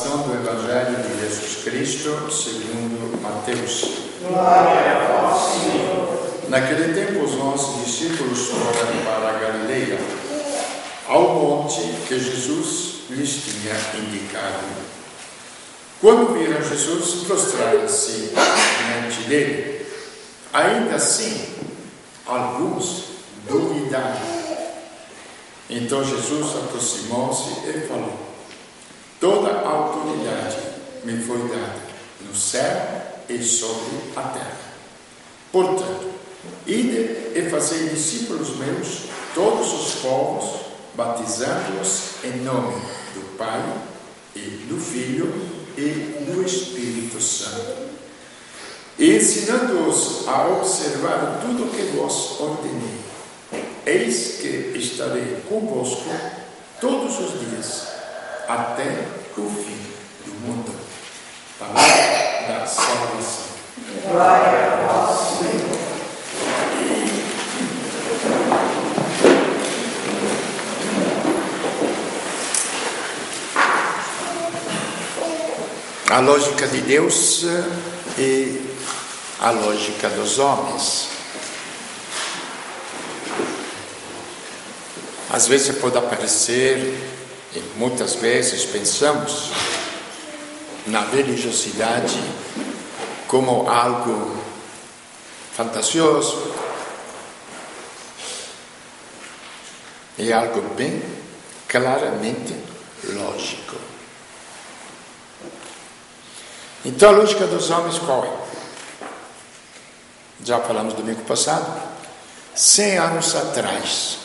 Do Evangelho de Jesus Cristo segundo Mateus. Glória a vós, Senhor. Naquele tempo os 11 discípulos foram para a Galileia, ao monte que Jesus lhes tinha indicado. Quando viram Jesus, prostraram-se diante dele. Ainda assim, alguns duvidaram. Então Jesus aproximou-se e falou: toda a autoridade me foi dada no céu e sobre a terra. Portanto, ide e fazei discípulos meus todos os povos, batizando-os em nome do Pai e do Filho e do Espírito Santo, e ensinando-os a observar tudo o que vos ordenei. Eis que estarei convosco todos os dias, até o fim do mundo. Palavra da salvação. Glória a vós, Senhor. A lógica de Deus e a lógica dos homens. Às vezes pode aparecer, e muitas vezes pensamos na religiosidade como algo fantasioso e algo bem claramente lógico. Então a lógica dos homens qual é? Já falamos domingo passado. 100 anos atrás,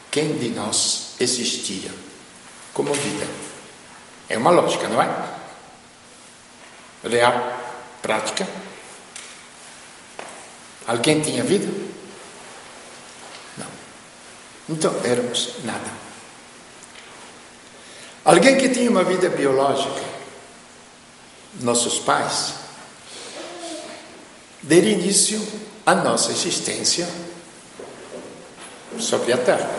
quem de nós existia como vida? É uma lógica, não é? Real, prática. Alguém tinha vida? Não. Então éramos nada. Alguém que tinha uma vida biológica? Nossos pais. Deram início à nossa existência sobre a terra.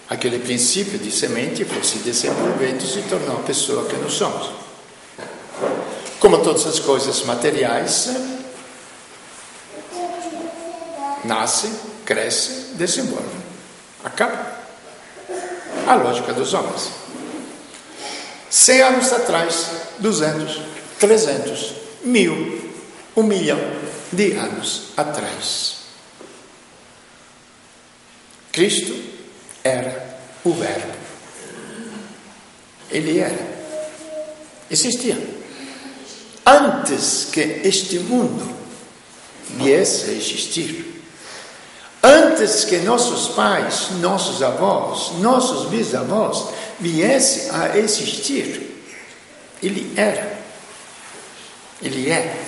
Aquele princípio de semente foi se desenvolvendo e se tornou a pessoa que nós somos. Como todas as coisas materiais, nasce, cresce, desenvolve, acaba. A lógica dos homens. 100 anos atrás, 200, 300, 1000, 1 milhão de anos atrás. Cristo era o Verbo. Ele era. Existia. Antes que este mundo viesse a existir, antes que nossos pais, nossos avós, nossos bisavós viessem a existir, Ele era. Ele é.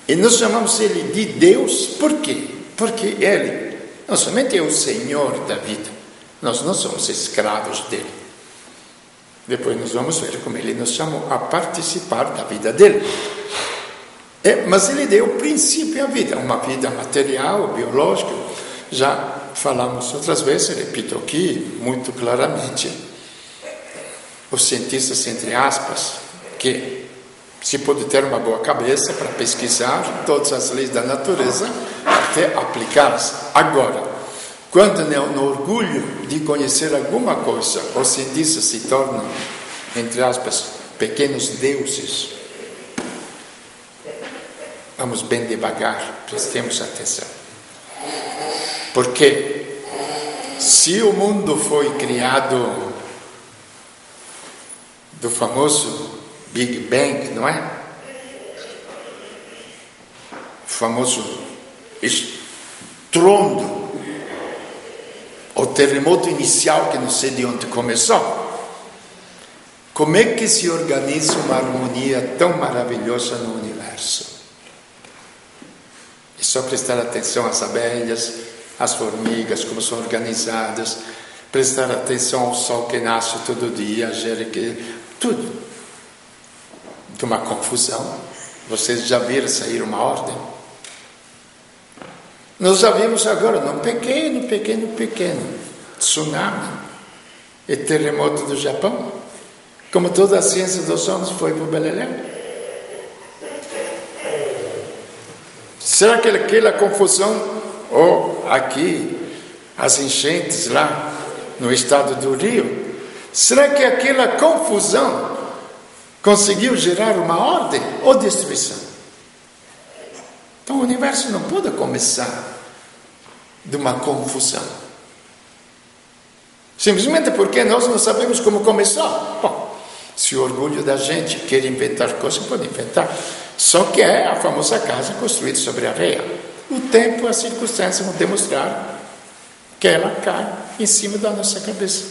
E nós chamamos Ele de Deus, por quê? Porque Ele não somente é o Senhor da vida, nós não somos escravos dele. Depois nós vamos ver como ele nos chamou a participar da vida dele. Mas ele deu o princípio à vida, uma vida material, biológica. Já falamos outras vezes, repito aqui muito claramente. Os cientistas, entre aspas, que se pode ter uma boa cabeça para pesquisar todas as leis da natureza até aplicá-las. Agora, quando no orgulho de conhecer alguma coisa, os cientistas se tornam, entre aspas, pequenos deuses. Vamos bem devagar, prestemos atenção. Porque se o mundo foi criado do famoso Big Bang, não é? O famoso estrondo, o terremoto inicial que não sei de onde começou. Como é que se organiza uma harmonia tão maravilhosa no universo? É só prestar atenção às abelhas, às formigas, como são organizadas, prestar atenção ao sol que nasce todo dia, tudo. De uma confusão. Vocês já viram sair uma ordem? Nós já vimos agora num pequeno tsunami e terremoto do Japão. como toda a ciência dos homens foi para o Beleléu. Será que aquela confusão, ou aqui, as enchentes lá no estado do Rio, será que aquela confusão conseguiu gerar uma ordem ou destruição? Então o universo não pode começar de uma confusão. Simplesmente porque nós não sabemos como começou. Bom, se o orgulho da gente quer inventar coisas, pode inventar. Só que é a famosa casa construída sobre areia. O tempo e as circunstâncias vão demonstrar que ela cai em cima da nossa cabeça.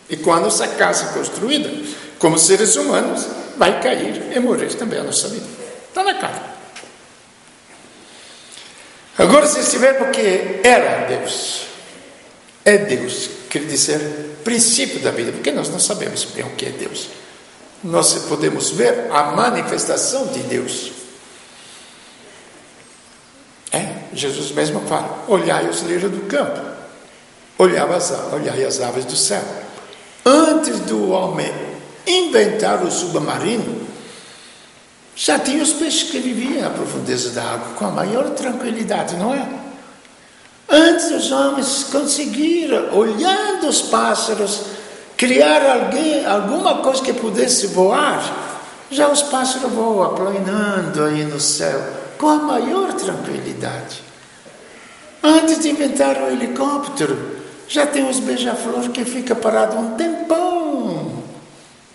E quando essa casa é construída, como seres humanos, vai cair e morrer também a nossa vida. Está na cara. Agora, se estivermos que era Deus, é Deus, quer dizer, princípio da vida, porque nós não sabemos bem o que é Deus. Nós podemos ver a manifestação de Deus. Jesus mesmo fala, olhai os lírios do campo, olhai as aves do céu. Antes do homem inventar o submarino, já tinha os peixes que viviam na profundeza da água com a maior tranquilidade, não é? Antes os homens conseguiram, olhando os pássaros, criar alguma coisa que pudesse voar, já os pássaros voam planando aí no céu com a maior tranquilidade. Antes de inventar o helicóptero, já tem os beija-flor que fica parado um tempão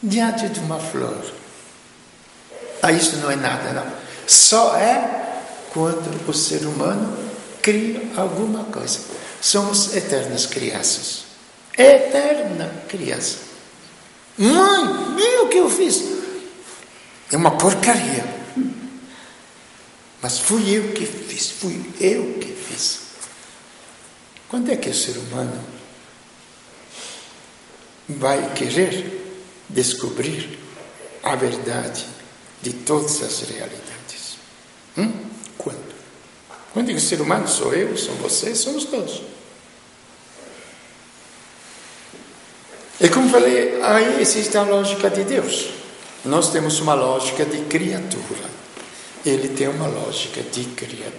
diante de uma flor. Isso não é nada, não. Só é quando o ser humano cria alguma coisa. Somos eternas crianças. Eterna criança. Mãe, viu o que eu fiz? É uma porcaria. Mas fui eu que fiz. Quando é que o ser humano vai querer descobrir a verdade de todas as realidades? Quando? Quando digo ser humano, sou eu, são vocês, somos todos. E como falei, aí existe a lógica de Deus. Nós temos uma lógica de criatura. Ele tem uma lógica de criador.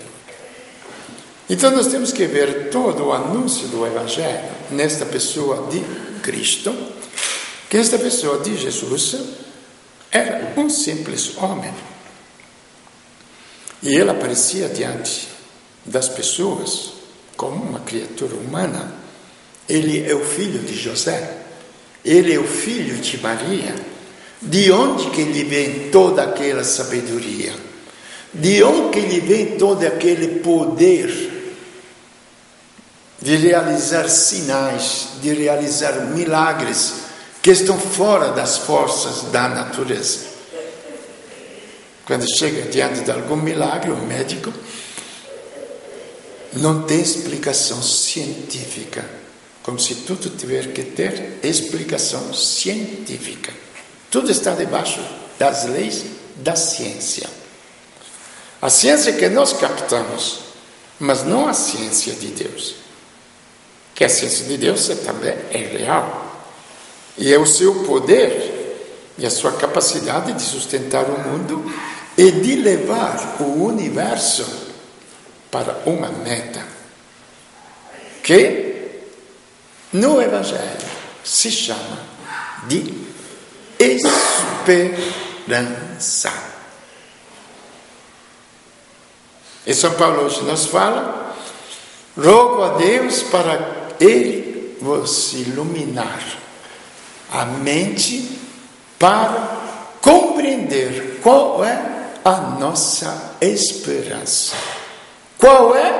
Então nós temos que ver todo o anúncio do Evangelho nesta pessoa de Cristo, que esta pessoa de Jesus era um simples homem. E ele aparecia diante das pessoas como uma criatura humana. Ele é o filho de José, ele é o filho de Maria. De onde que lhe vem toda aquela sabedoria? De onde que lhe vem todo aquele poder de realizar sinais, de realizar milagres que estão fora das forças da natureza? Quando chega diante de algum milagre, o médico não tem explicação científica, como se tudo tiver que ter explicação científica. Tudo está debaixo das leis da ciência. A ciência que nós captamos, mas não a ciência de Deus. Que a ciência de Deus também é real. E é o seu poder e a sua capacidade de sustentar o mundo e de levar o universo para uma meta. Que no Evangelho se chama de esperança. E São Paulo hoje nos fala, rogo a Deus para Ele vos iluminar a mente para compreender qual é a nossa esperança, qual é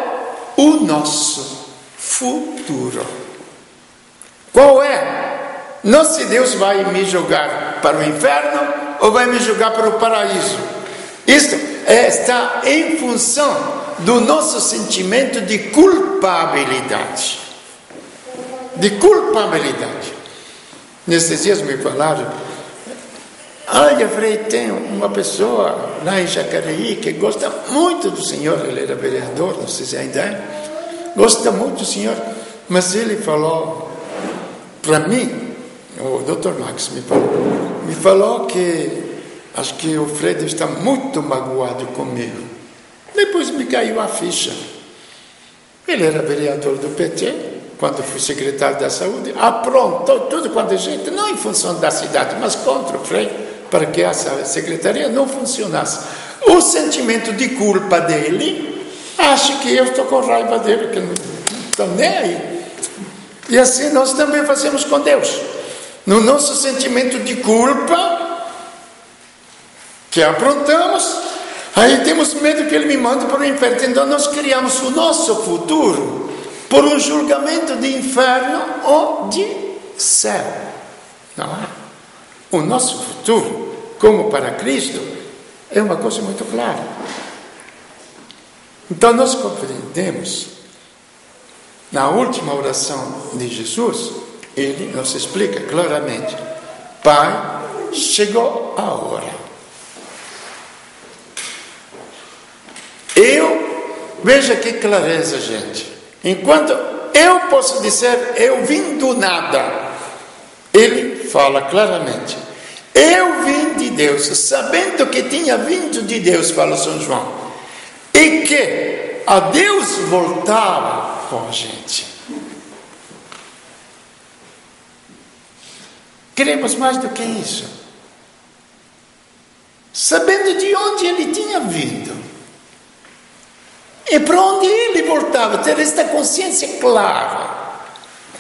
o nosso futuro, qual é, não se Deus vai me jogar para o inferno ou vai me jogar para o paraíso. Isto está em função do nosso sentimento de culpabilidade. De culpabilidade. Nesses dias me falaram, olha, Frei, tem uma pessoa lá em Jacareí que gosta muito do senhor, ele era vereador, não sei se ainda é, gosta muito do senhor, mas ele falou para mim, o Dr. Max me falou que acho que o Fred está muito magoado comigo. Depois me caiu a ficha. Ele era vereador do PT, quando fui secretário da Saúde, aprontou tudo quanto é jeito, não em função da cidade, mas contra o Frei, para que essa secretaria não funcionasse. O sentimento de culpa dele, acho que eu estou com raiva dele, que não estou nem aí. E assim nós também fazemos com Deus. No nosso sentimento de culpa, que aprontamos, aí temos medo que ele me mande para o inferno. Então nós criamos o nosso futuro por um julgamento de inferno ou de céu. Não é? O nosso futuro, como para Cristo, é uma coisa muito clara. Então nós compreendemos, na última oração de Jesus, ele nos explica claramente: Pai, chegou a hora. Veja que clareza, gente. Enquanto eu posso dizer, eu vim do nada, ele fala claramente: eu vim de Deus, sabendo que tinha vindo de Deus, fala São João, e que a Deus voltava com a gente. Queremos mais do que isso. Sabendo de onde ele tinha vindo e para onde ele voltava, ter esta consciência clara.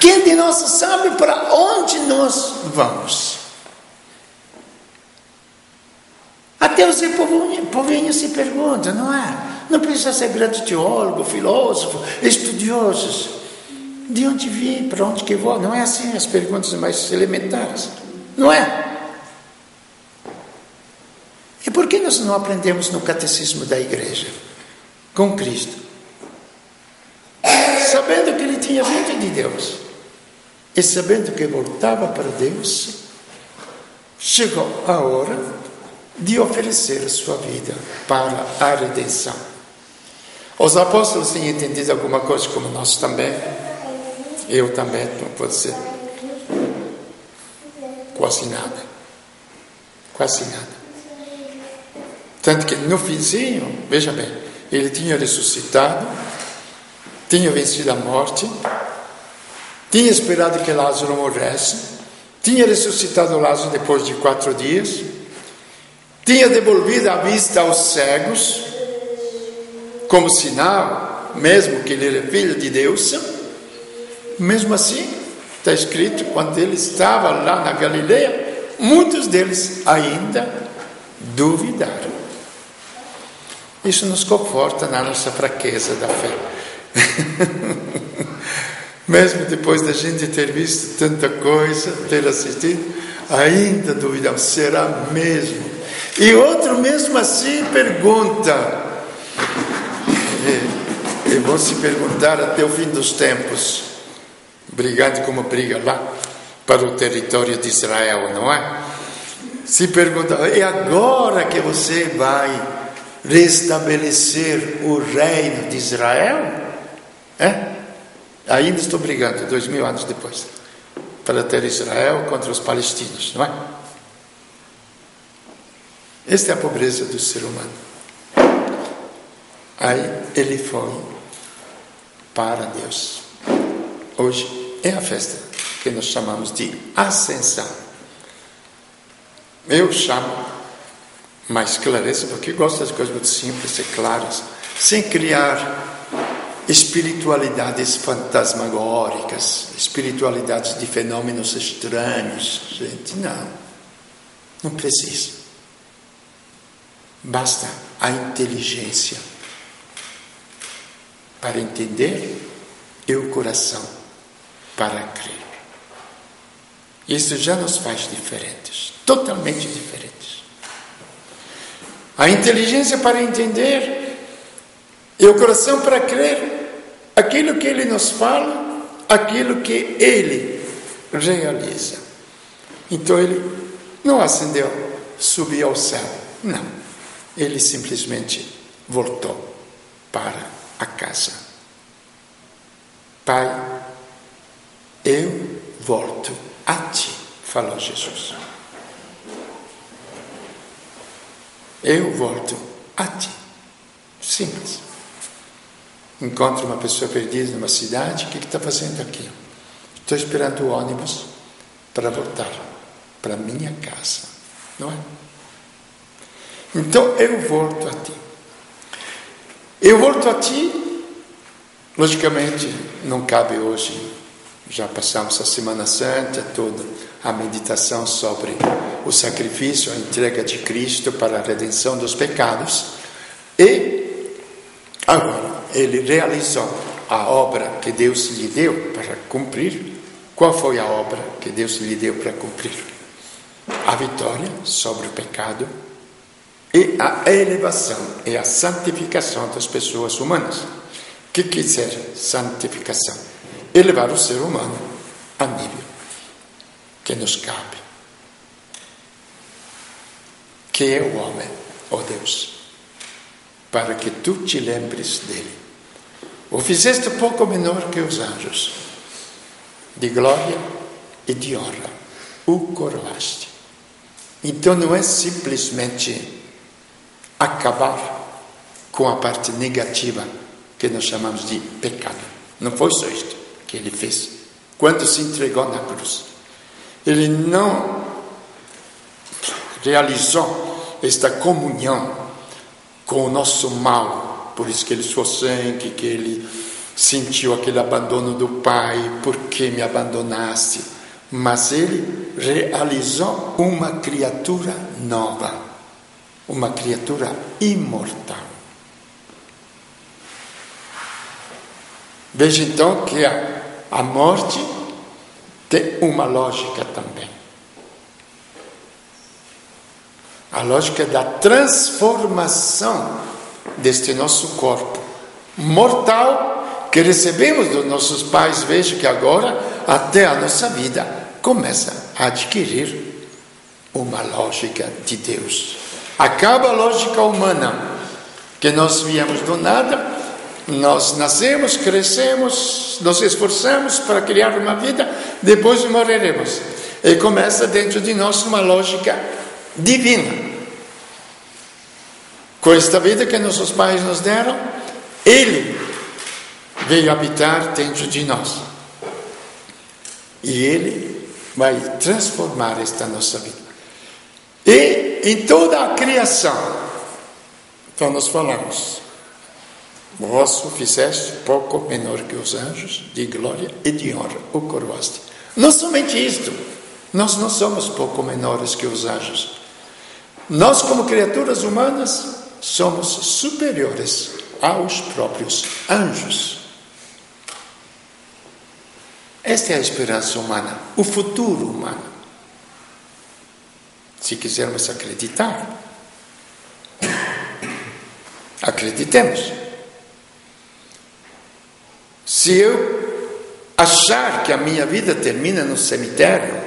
Quem de nós sabe para onde nós vamos? Até os povinhos se perguntam, não é? Não precisa ser grande teólogo, filósofo, estudiosos. De onde vim, para onde que vou? Não é assim as perguntas mais elementares. Não é? E por que nós não aprendemos no catecismo da igreja? Com Cristo, sabendo que ele tinha vindo de Deus e sabendo que voltava para Deus, chegou a hora de oferecer a sua vida para a redenção. Os apóstolos tinham entendido alguma coisa, como nós também, eu também, não pode ser, quase nada, tanto que no finzinho, veja bem, ele tinha ressuscitado, tinha vencido a morte, tinha esperado que Lázaro morresse, tinha ressuscitado Lázaro depois de 4 dias, tinha devolvido a vista aos cegos, como sinal, mesmo que ele era filho de Deus. Mesmo assim, está escrito, quando ele estava lá na Galileia, muitos deles ainda duvidaram. Isso nos conforta na nossa fraqueza da fé. Mesmo depois da gente ter visto tanta coisa, ter assistido, ainda duvidamos, será mesmo? E outro mesmo assim pergunta, e vão se perguntar até o fim dos tempos, brigando como briga lá para o território de Israel, não é? Se pergunta, é agora que você vai restabelecer o reino de Israel? Ainda estou brigando, 2000 anos depois, para ter Israel contra os palestinos, não é? Esta é a pobreza do ser humano. Aí ele foi para Deus. Hoje é a festa que nós chamamos de Ascensão. Eu chamo mais clareza, porque gosto das coisas muito simples e claras, sem criar espiritualidades fantasmagóricas, espiritualidades de fenômenos estranhos. Gente, não precisa. Basta a inteligência para entender e o coração para crer. Isso já nos faz diferentes, totalmente diferentes. A inteligência para entender e o coração para crer aquilo que ele nos fala, aquilo que ele realiza. Então ele não ascendeu, subiu ao céu. Não. Ele simplesmente voltou para a casa. Pai, eu volto a ti, falou Jesus. Eu volto a ti. Simples. Encontro uma pessoa perdida numa cidade, o que está fazendo aqui? Estou esperando o ônibus para voltar para minha casa, não é? Então eu volto a ti. Eu volto a ti, logicamente não cabe hoje, já passamos a Semana Santa, toda a meditação sobre o sacrifício, a entrega de Cristo para a redenção dos pecados, e agora ele realizou a obra que Deus lhe deu para cumprir. Qual foi a obra que Deus lhe deu para cumprir? A vitória sobre o pecado e a elevação e a santificação das pessoas humanas. O que quer dizer santificação? Elevar o ser humano a nível que nos cabe, que é o homem, ó Deus, para que tu te lembres dele. O fizeste pouco menor que os anjos, de glória e de honra, o coroaste. Então não é simplesmente acabar com a parte negativa que nós chamamos de pecado. Não foi só isto que ele fez quando se entregou na cruz. Ele não realizou esta comunhão com o nosso mal, por isso que ele suou sangue, que ele sentiu aquele abandono do Pai, por que me abandonaste? Mas ele realizou uma criatura nova, uma criatura imortal. Veja então que a morte tem uma lógica também. A lógica da transformação deste nosso corpo mortal que recebemos dos nossos pais. Veja que agora até a nossa vida começa a adquirir uma lógica de Deus. Acaba a lógica humana, que nós viemos do nada, nós nascemos, crescemos, nos esforçamos para criar uma vida, depois morreremos. E começa dentro de nós uma lógica divina. Com esta vida que nossos pais nos deram, Ele veio habitar dentro de nós. E Ele vai transformar esta nossa vida. E em toda a criação, então nós falamos, vós o fizeste pouco menor que os anjos, de glória e de honra o coroaste. Não somente isto, nós não somos pouco menores que os anjos. Nós, como criaturas humanas, somos superiores aos próprios anjos. Esta é a esperança humana, o futuro humano. Se quisermos acreditar, acreditemos. Se eu achar que a minha vida termina no cemitério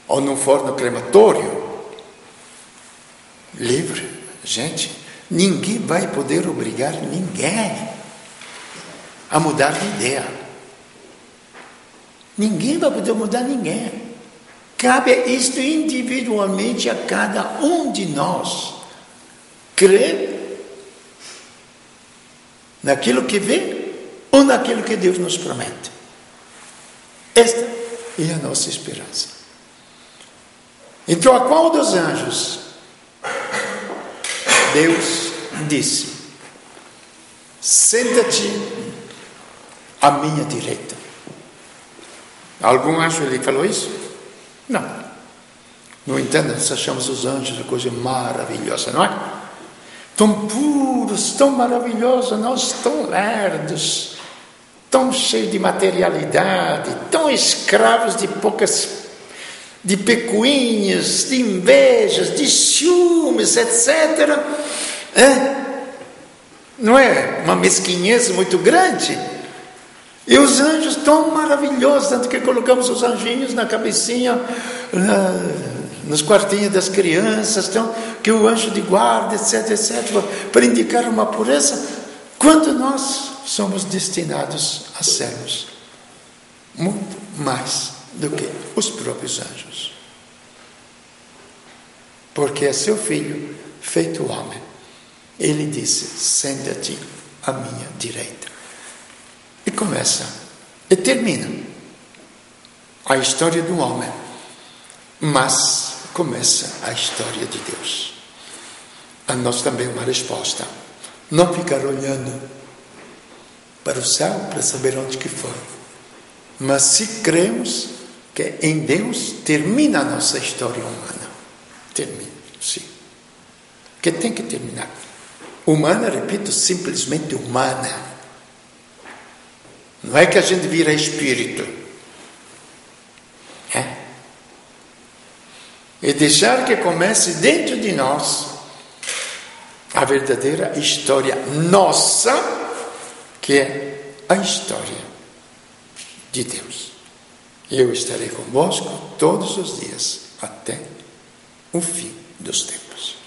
ou num forno crematório, livre, gente, ninguém vai poder obrigar ninguém a mudar de ideia. Ninguém vai poder mudar ninguém. Cabe isto individualmente a cada um de nós crer naquilo que vê ou naquilo que Deus nos promete. Esta é a nossa esperança. Então, a qual dos anjos Deus disse: senta-te à minha direita? Algum anjo lhe falou isso? Não. No entanto, nós achamos os anjos uma coisa maravilhosa, não é? Tão puros, tão maravilhosos, nós tão lerdos, tão cheios de materialidade, tão escravos de pecuinhas, de invejas, de ciúmes, etc. Não é uma mesquinhez muito grande? E os anjos tão maravilhosos, tanto que colocamos os anjinhos na cabecinha, nos quartinhos das crianças, então, que o anjo de guarda, etc, para indicar uma pureza, quando nós somos destinados a sermos muito mais do que os próprios anjos. porque é seu filho feito homem. Ele disse: senta-te à minha direita. E começa, e termina a história do homem, mas começa a história de Deus. A nós também uma resposta. Não ficar olhando para o céu para saber onde que foi. Mas se cremos que em Deus termina a nossa história humana. Termina, sim. Que tem que terminar. Humana, repito, simplesmente humana. Não é que a gente vira espírito. E deixar que comece dentro de nós a verdadeira história nossa, que é a história de Deus. Eu estarei convosco todos os dias, até o fim dos tempos.